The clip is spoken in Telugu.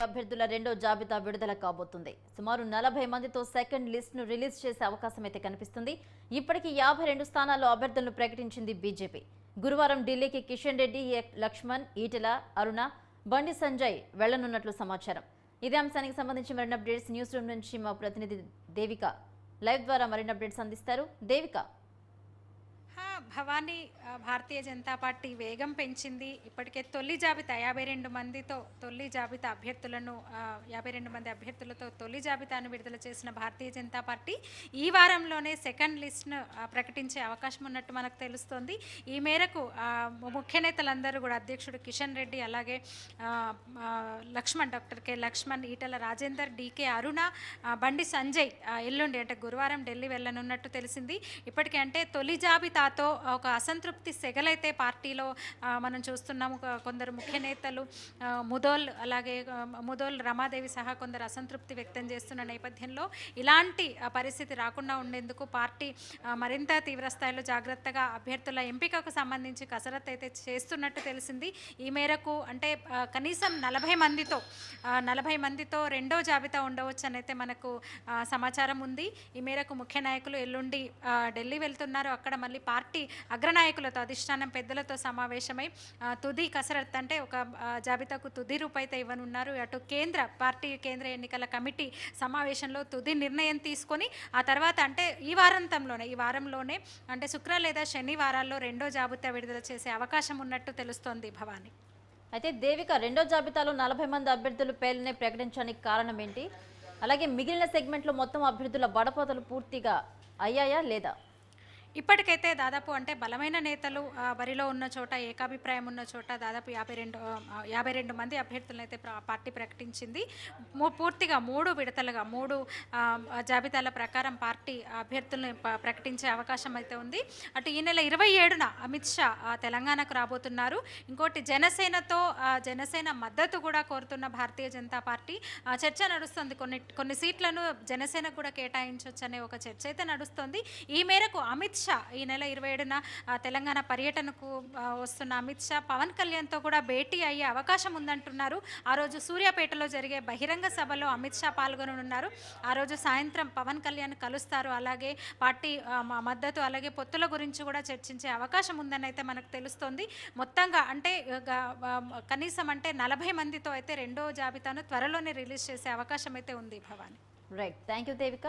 అభ్యర్థుల రెండో జాబితా విడుదల కాబోతుంది. సుమారు 40 మందితో సెకండ్ లిస్ట్ ను రిలీజ్ చేసే అవకాశం అయితే కనిపిస్తుంది. ఇప్పటికీ 52 స్థానాల్లో అభ్యర్థులను ప్రకటించింది బీజేపీ. గురువారం ఢిల్లీకి కిషన్ రెడ్డి, లక్ష్మణ్, ఈటెల, అరుణ, బండి సంజయ్ వెళ్లనున్నట్లు సమాచారం. ఇదే అంశానికి సంబంధించి మరిన్ని అప్డేట్స్ న్యూస్ రూమ్ నుంచి మా ప్రతినిధి దేవిక లైవ్ ద్వారా మరిన్ని అప్డేట్స్ అందిస్తారు. దేవిక. భవానీ, భారతీయ జనతా పార్టీ వేగం పెంచింది. ఇప్పటికే తొలి జాబితా 52 మందితో తొలి జాబితా అభ్యర్థులను 52 మంది అభ్యర్థులతో తొలి జాబితాను విడుదల చేసిన భారతీయ జనతా పార్టీ ఈ వారంలోనే సెకండ్ లిస్ట్ను ప్రకటించే అవకాశం ఉన్నట్టు మనకు తెలుస్తోంది. ఈ మేరకు ముఖ్య నేతలందరూ కూడా అధ్యక్షుడు కిషన్ రెడ్డి, అలాగే లక్ష్మణ్, డాక్టర్ కె లక్ష్మణ్, ఈటెల రాజేందర్, డికే అరుణ, బండి సంజయ్ ఎల్లుండి అంటే గురువారం ఢిల్లీ వెళ్ళనున్నట్టు తెలిసింది. ఇప్పటికే అంటే తొలి జాబితాతో ఒక అసంతృప్తి సెగలైతే పార్టీలో మనం చూస్తున్నాము. కొందరు ముఖ్య నేతలు ముదోల్ రమాదేవి సహా కొందరు అసంతృప్తి వ్యక్తం చేస్తున్న నేపథ్యంలో ఇలాంటి పరిస్థితి రాకుండా ఉండేందుకు పార్టీ మరింత తీవ్రస్థాయిలో జాగ్రత్తగా అభ్యర్థుల ఎంపికకు సంబంధించి కసరత్తు అయితే చేస్తున్నట్టు తెలిసింది. ఈ మేరకు అంటే కనీసం 40 మందితో రెండో జాబితా ఉండవచ్చు అని అయితే మనకు సమాచారం ఉంది. ఈ మేరకు ముఖ్య నాయకులు ఎల్లుండి ఢిల్లీ వెళ్తున్నారు. అక్కడ మళ్ళీ పార్టీ అగ్రనాయకులతో, అధిష్టానం పెద్దలతో సమావేశమై తుది కసరత్తు అంటే ఒక జాబితాకు తుది రూపైతే ఇవ్వనున్నారు. అటు పార్టీ కేంద్ర ఎన్నికల కమిటీ సమావేశంలో తుది నిర్ణయం తీసుకొని ఆ తర్వాత అంటే ఈ వారంలోనే అంటే శుక్ర లేదా శనివారాల్లో రెండో జాబితా విడుదల చేసే అవకాశం ఉన్నట్టు తెలుస్తోంది. భవానీ. అయితే దేవిక, రెండో జాబితాలో 40 మంది అభ్యర్థుల పేర్లనే ప్రకటించడానికి కారణం ఏంటి? అలాగే మిగిలిన సెగ్మెంట్లో మొత్తం అభ్యర్థుల బడపోతలు పూర్తిగా అయ్యాయా లేదా? ఇప్పటికైతే దాదాపు అంటే బలమైన నేతలు బరిలో ఉన్న చోట, ఏకాభిప్రాయం ఉన్న చోట దాదాపు 52 మంది అభ్యర్థులను అయితే పార్టీ ప్రకటించింది. పూర్తిగా 3 విడతలుగా 3 జాబితాల ప్రకారం పార్టీ అభ్యర్థులను ప్రకటించే అవకాశం అయితే ఉంది. అటు ఈ నెల 27న అమిత్ షా తెలంగాణకు రాబోతున్నారు. ఇంకోటి జనసేన మద్దతు కూడా కోరుతున్న భారతీయ జనతా పార్టీ చర్చ నడుస్తుంది. కొన్ని సీట్లను జనసేనకు కూడా కేటాయించవచ్చు అనే ఒక చర్చ అయితే నడుస్తుంది. ఈ మేరకు అమిత్ షా ఈ నెల 27న తెలంగాణ పర్యటనకు వస్తున్న అమిత్ షా పవన్ కళ్యాణ్తో కూడా భేటీ అయ్యే అవకాశం ఉందంటున్నారు. ఆ రోజు సూర్యాపేటలో జరిగే బహిరంగ సభలో అమిత్ షా పాల్గొననున్నారు. ఆ రోజు సాయంత్రం పవన్ కళ్యాణ్ కలుస్తారు. అలాగే పార్టీ మద్దతు, అలాగే పొత్తుల గురించి కూడా చర్చించే అవకాశం ఉందని అయితే మనకు తెలుస్తోంది. మొత్తంగా అంటే కనీసం అంటే 40 మందితో అయితే రెండో జాబితాను త్వరలోనే రిలీజ్ చేసే అవకాశం అయితే ఉంది. Bhavani. Right, thank you Devika.